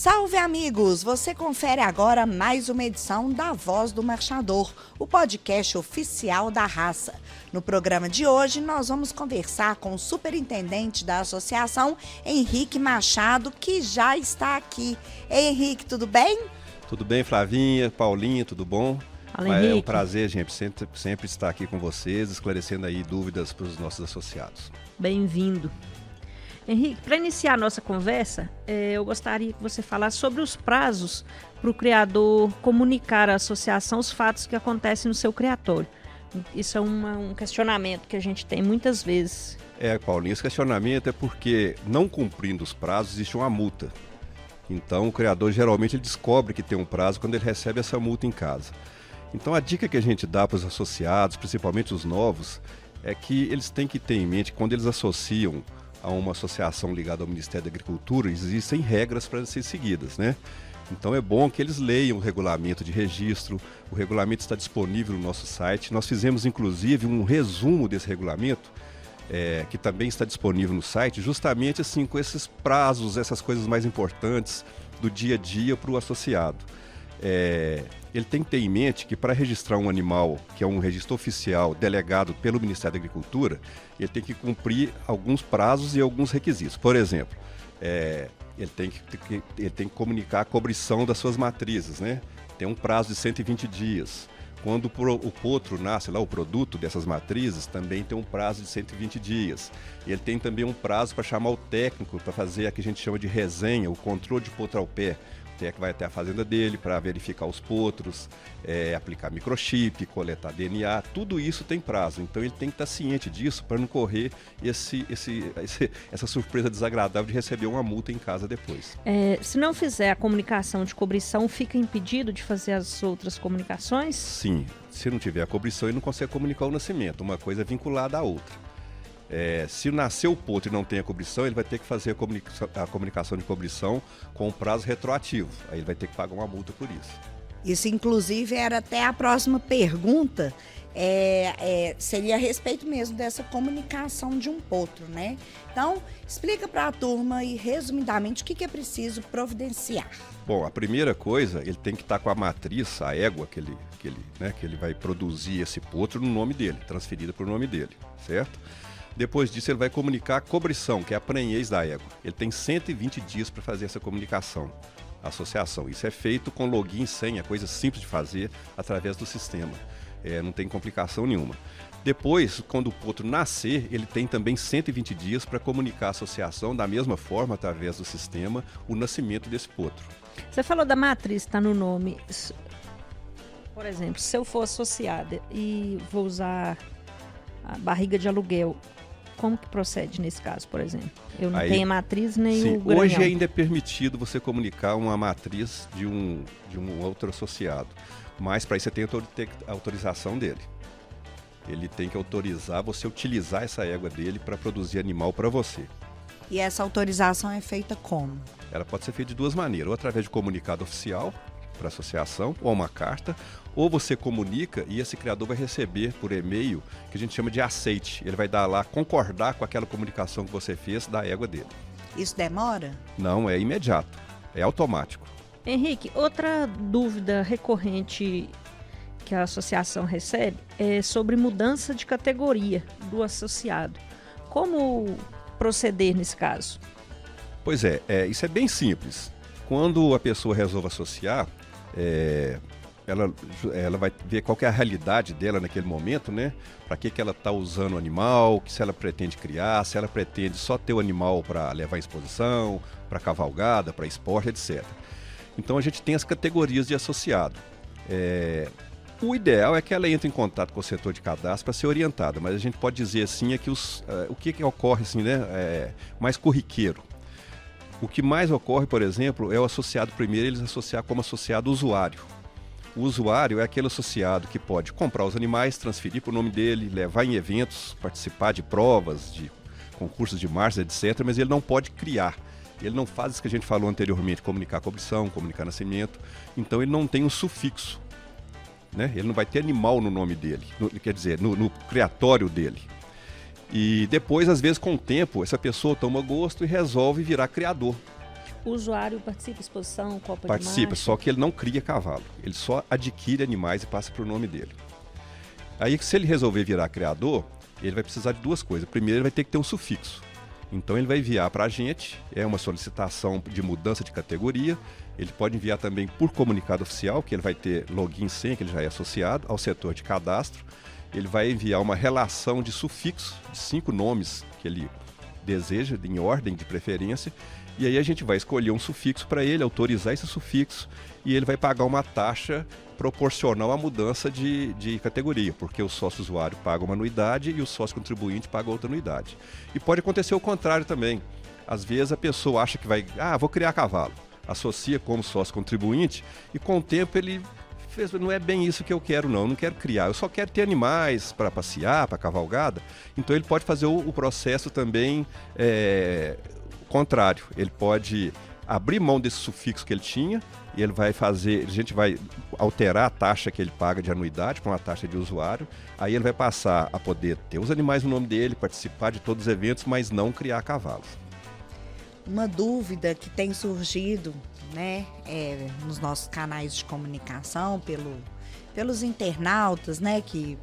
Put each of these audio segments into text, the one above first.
Salve, amigos! Você confere agora mais uma edição da Voz do Marchador, o podcast oficial da raça. No programa de hoje, nós vamos conversar com o superintendente da associação, Henrique Machado, que já está aqui. Ei, Henrique, tudo bem? Tudo bem, Flavinha, Paulinha, tudo bom? Fala, Henrique. É um prazer, gente, sempre estar aqui com vocês, esclarecendo aí dúvidas para os nossos associados. Bem-vindo. Henrique, para iniciar a nossa conversa, eu gostaria que você falasse sobre os prazos para o criador comunicar à associação os fatos que acontecem no seu criatório. Isso é um questionamento que a gente tem muitas vezes. Paulinho, esse questionamento é porque, não cumprindo os prazos, existe uma multa. Então, o criador geralmente ele descobre que tem um prazo quando ele recebe essa multa em casa. Então, a dica que a gente dá para os associados, principalmente os novos, é que eles têm que ter em mente que quando eles associam a uma associação ligada ao Ministério da Agricultura, existem regras para serem seguidas, né? Então é bom que eles leiam o regulamento de registro, o regulamento está disponível no nosso site. Nós fizemos inclusive um resumo desse regulamento, que também está disponível no site, justamente assim com esses prazos, essas coisas mais importantes do dia a dia para o associado. Ele tem que ter em mente que para registrar um animal, que é um registro oficial delegado pelo Ministério da Agricultura, ele tem que cumprir alguns prazos e alguns requisitos. Por exemplo, ele tem que comunicar a cobrição das suas matrizes, né? Tem um prazo de 120 dias. Quando o potro nasce lá, o produto dessas matrizes, também tem um prazo de 120 dias. Ele tem também um prazo para chamar o técnico para fazer a que a gente chama de resenha, o controle de potro ao pé. O técnico vai até a fazenda dele para verificar os potros, aplicar microchip, coletar DNA, tudo isso tem prazo. Então ele tem que estar ciente disso para não correr essa surpresa desagradável de receber uma multa em casa depois. Se não fizer a comunicação de cobrição, fica impedido de fazer as outras comunicações? Sim, se não tiver a cobrição, ele não consegue comunicar o nascimento, uma coisa é vinculada à outra. Se nasceu o potro e não tem a cobrição, ele vai ter que fazer a comunicação de cobrição com um prazo retroativo. Aí ele vai ter que pagar uma multa por isso. Isso, inclusive, era até a próxima pergunta. Seria a respeito mesmo dessa comunicação de um potro, né? Então, explica para a turma e, resumidamente, o que é preciso providenciar. Bom, a primeira coisa, ele tem que estar com a matriz, a égua que ele vai produzir esse potro no nome dele, transferida para o nome dele, certo? Depois disso, ele vai comunicar a cobrição, que é a prenhez da égua. Ele tem 120 dias para fazer essa comunicação, a associação. Isso é feito com login e senha, coisa simples de fazer através do sistema. Não tem complicação nenhuma. Depois, quando o potro nascer, ele tem também 120 dias para comunicar à associação, da mesma forma, através do sistema, o nascimento desse potro. Você falou da matriz, está no nome. Por exemplo, se eu for associada e vou usar a barriga de aluguel, como que procede nesse caso, por exemplo? Eu não tenho a matriz nem o granhão. Hoje ainda é permitido você comunicar uma matriz de um outro associado, mas para isso você tem a autorização dele. Ele tem que autorizar você utilizar essa égua dele para produzir animal para você. E essa autorização é feita como? Ela pode ser feita de duas maneiras, ou através de comunicado oficial para a associação, ou uma carta, ou você comunica e esse criador vai receber por e-mail, que a gente chama de aceite. Ele vai dar lá, concordar com aquela comunicação que você fez da égua dele. Isso demora? Não, é imediato, é automático. Henrique, outra dúvida recorrente que a associação recebe é sobre mudança de categoria do associado. Como proceder nesse caso? Pois isso é bem simples. Quando a pessoa resolve associar, ela vai ver qual que é a realidade dela naquele momento, né? Para que ela está usando o animal, se ela pretende criar, se ela pretende só ter o animal para levar em exposição, para cavalgada, para esporte, etc. Então a gente tem as categorias de associado. O ideal é que ela entre em contato com o setor de cadastro para ser orientada, mas a gente pode dizer assim que o que ocorre assim, né, mais corriqueiro. O que mais ocorre, por exemplo, é o associado primeiro, eles associar como associado usuário. O usuário é aquele associado que pode comprar os animais, transferir para o nome dele, levar em eventos, participar de provas, de concursos de marcha, etc., mas ele não pode criar. Ele não faz isso que a gente falou anteriormente, comunicar cobrição, comunicar nascimento. Então ele não tem um sufixo, né? Ele não vai ter animal no nome dele, no criatório dele. E depois, às vezes, com o tempo, essa pessoa toma gosto e resolve virar criador. O usuário participa, exposição, copa Participa, de marcha? só que ele não cria cavalo. Ele só adquire animais e passa para o nome dele. Aí, se ele resolver virar criador, ele vai precisar de duas coisas. Primeiro, ele vai ter que ter um sufixo. Então, ele vai enviar para a gente, é uma solicitação de mudança de categoria. Ele pode enviar também por comunicado oficial, que ele vai ter login e senha, que ele já é associado ao setor de cadastro. Ele vai enviar uma relação de sufixo, de 5 nomes que ele deseja, em ordem de preferência. E aí a gente vai escolher um sufixo para ele, autorizar esse sufixo, e ele vai pagar uma taxa proporcional à mudança de categoria, porque o sócio usuário paga uma anuidade e o sócio contribuinte paga outra anuidade. E pode acontecer o contrário também. Às vezes a pessoa acha que vai, vou criar cavalo, associa como sócio contribuinte e com o tempo ele fez, não é bem isso que eu quero não quero criar, eu só quero ter animais para passear, para cavalgada. Então ele pode fazer o processo também contrário, ele pode abrir mão desse sufixo que ele tinha e ele vai fazer, a gente vai alterar a taxa que ele paga de anuidade para uma taxa de usuário, aí ele vai passar a poder ter os animais no nome dele, participar de todos os eventos, mas não criar cavalos. Uma dúvida que tem surgido, né, nos nossos canais de comunicação, pelos internautas, né, que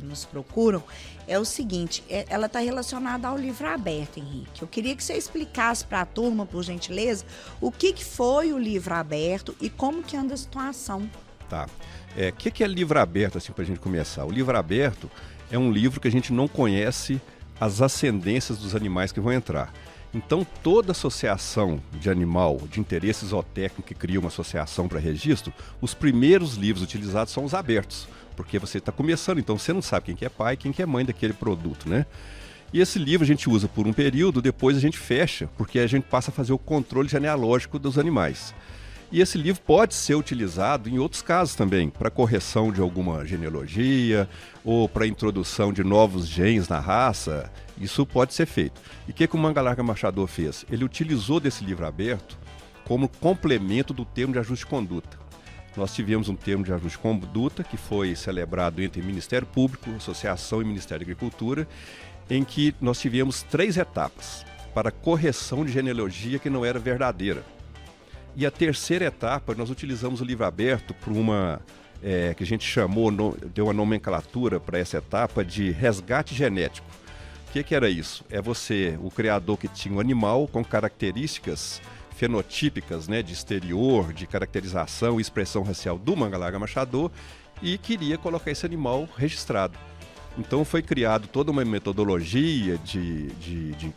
nos procuram, é o seguinte, ela está relacionada ao livro aberto, Henrique. Eu queria que você explicasse para a turma, por gentileza, o que foi o livro aberto e como que anda a situação. Tá. O que é livro aberto, assim, para a gente começar? O livro aberto é um livro que a gente não conhece as ascendências dos animais que vão entrar. Então, toda associação de animal de interesse zootécnico que cria uma associação para registro, os primeiros livros utilizados são os abertos, porque você está começando, então você não sabe quem que é pai e quem que é mãe daquele produto, né? E esse livro a gente usa por um período, depois a gente fecha, porque a gente passa a fazer o controle genealógico dos animais. E esse livro pode ser utilizado em outros casos também, para correção de alguma genealogia ou para introdução de novos genes na raça. Isso pode ser feito. E o que o Manga Larga Marchador fez? Ele utilizou desse livro aberto como complemento do termo de ajuste de conduta. Nós tivemos um termo de ajuste de conduta que foi celebrado entre Ministério Público, Associação e Ministério da Agricultura, em que nós tivemos 3 etapas para correção de genealogia que não era verdadeira. E a terceira etapa, nós utilizamos o livro aberto para uma, que a gente chamou, deu uma nomenclatura para essa etapa de resgate genético. O que era isso? É o criador que tinha um animal com características fenotípicas, né, de exterior, de caracterização e expressão racial do Manga Larga Marchador e queria colocar esse animal registrado. Então foi criado toda uma metodologia de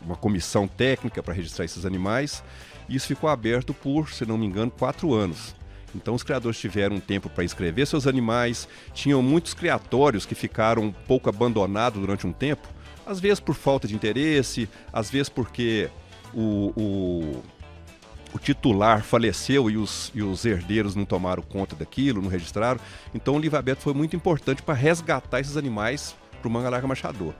uma comissão técnica para registrar esses animais. E isso ficou aberto por, se não me engano, 4 anos. Então os criadores tiveram um tempo para inscrever seus animais, tinham muitos criatórios que ficaram um pouco abandonados durante um tempo, às vezes por falta de interesse, às vezes porque o titular faleceu e os herdeiros não tomaram conta daquilo, não registraram. Então o livro aberto foi muito importante para resgatar esses animais para o Manga Larga Marchador.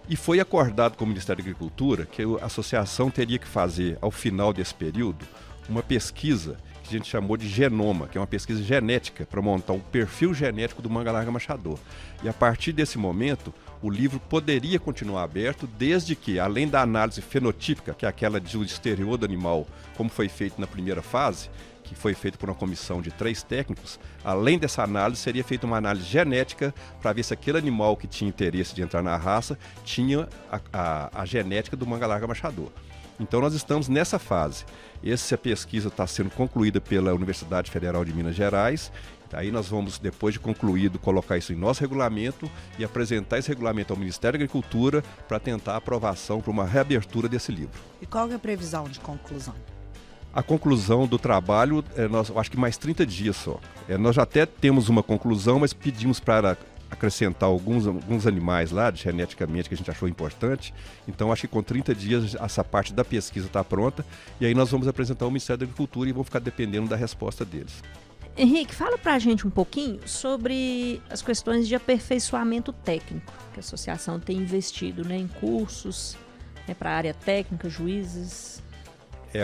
E foi acordado com o Ministério da Agricultura que a associação teria que fazer, ao final desse período, uma pesquisa que a gente chamou de genoma, que é uma pesquisa genética para montar um perfil genético do Manga Larga Marchador. E a partir desse momento, o livro poderia continuar aberto, desde que, além da análise fenotípica, que é aquela do exterior do animal, como foi feito na primeira fase, que foi feito por uma comissão de 3 técnicos, além dessa análise, seria feita uma análise genética para ver se aquele animal que tinha interesse de entrar na raça tinha a genética do Manga Larga Marchador. Então nós estamos nessa fase. Essa pesquisa está sendo concluída pela Universidade Federal de Minas Gerais. Aí nós vamos, depois de concluído, colocar isso em nosso regulamento e apresentar esse regulamento ao Ministério da Agricultura para tentar a aprovação para uma reabertura desse livro. E qual é a previsão de conclusão? A conclusão do trabalho, eu acho que mais 30 dias só. Nós já até temos uma conclusão, mas pedimos para acrescentar alguns animais lá, geneticamente, que a gente achou importante. Então, acho que com 30 dias essa parte da pesquisa está pronta. E aí nós vamos apresentar ao Ministério da Agricultura e vamos ficar dependendo da resposta deles. Henrique, fala pra gente um pouquinho sobre as questões de aperfeiçoamento técnico que a associação tem investido, né, em cursos, para a área técnica, juízes.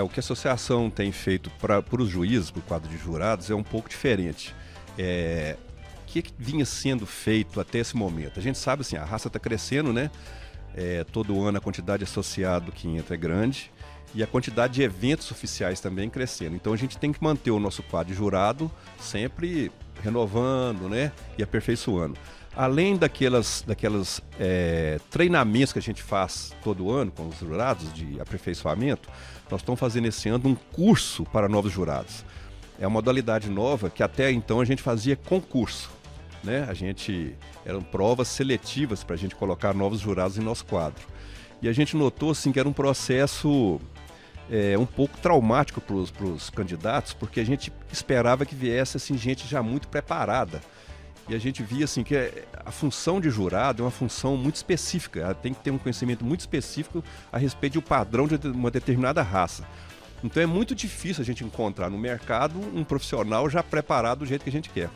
O que a associação tem feito para os juízes, para o quadro de jurados, é um pouco diferente. O que vinha sendo feito até esse momento? A gente sabe assim, a raça está crescendo, né? Todo ano a quantidade de associado que entra é grande. e a quantidade de eventos oficiais também crescendo. Então a gente tem que manter o nosso quadro de jurado sempre renovando, né, e aperfeiçoando. Além daquelas treinamentos que a gente faz todo ano com os jurados de aperfeiçoamento, nós estamos fazendo esse ano um curso para novos jurados. É uma modalidade nova que até então a gente fazia concurso, né? Eram provas seletivas para a gente colocar novos jurados em nosso quadro. E a gente notou assim, que era um processo um pouco traumático para os candidatos, porque a gente esperava que viesse assim, gente já muito preparada. E a gente via assim, que a função de jurado é uma função muito específica, ela tem que ter um conhecimento muito específico a respeito do padrão de uma determinada raça. Então é muito difícil a gente encontrar no mercado um profissional já preparado do jeito que a gente quer.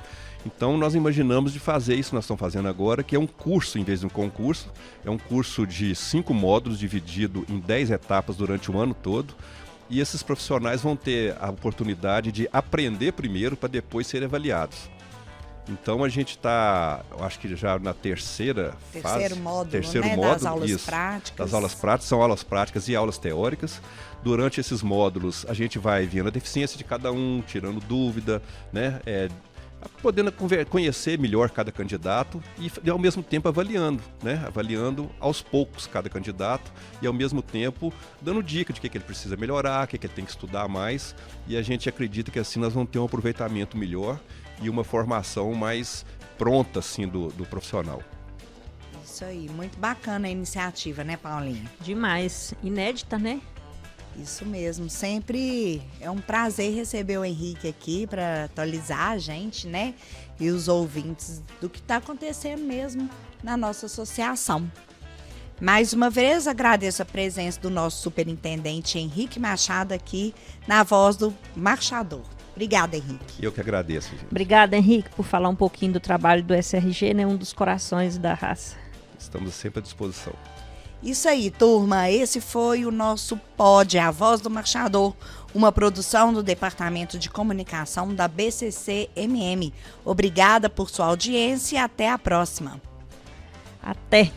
Então nós imaginamos de fazer isso que nós estamos fazendo agora, que é um curso em vez de um concurso. É um curso de 5 módulos dividido em 10 etapas durante o ano todo. E esses profissionais vão ter a oportunidade de aprender primeiro para depois serem avaliados. Então a gente está, acho que já na terceiro módulo, né, das aulas práticas. Das aulas práticas, são aulas práticas e aulas teóricas. Durante esses módulos a gente vai vendo a deficiência de cada um, tirando dúvida, né, podendo conhecer melhor cada candidato e ao mesmo tempo avaliando, né, avaliando aos poucos cada candidato e ao mesmo tempo dando dica de que ele precisa melhorar, o que ele tem que estudar mais, e a gente acredita que assim nós vamos ter um aproveitamento melhor e uma formação mais pronta assim, do profissional. Isso aí, muito bacana a iniciativa, né, Paulinha? Demais, inédita, né? Isso mesmo, sempre é um prazer receber o Henrique aqui para atualizar a gente, né, e os ouvintes do que está acontecendo mesmo na nossa associação. Mais uma vez, agradeço a presença do nosso superintendente Henrique Machado aqui na Voz do Marchador. Obrigada, Henrique. Eu que agradeço, gente. Obrigada, Henrique, por falar um pouquinho do trabalho do SRG, né, um dos corações da raça. Estamos sempre à disposição. Isso aí, turma. Esse foi o nosso Pod, a Voz do Marchador, uma produção do Departamento de Comunicação da BCC-MM. Obrigada por sua audiência e até a próxima. Até!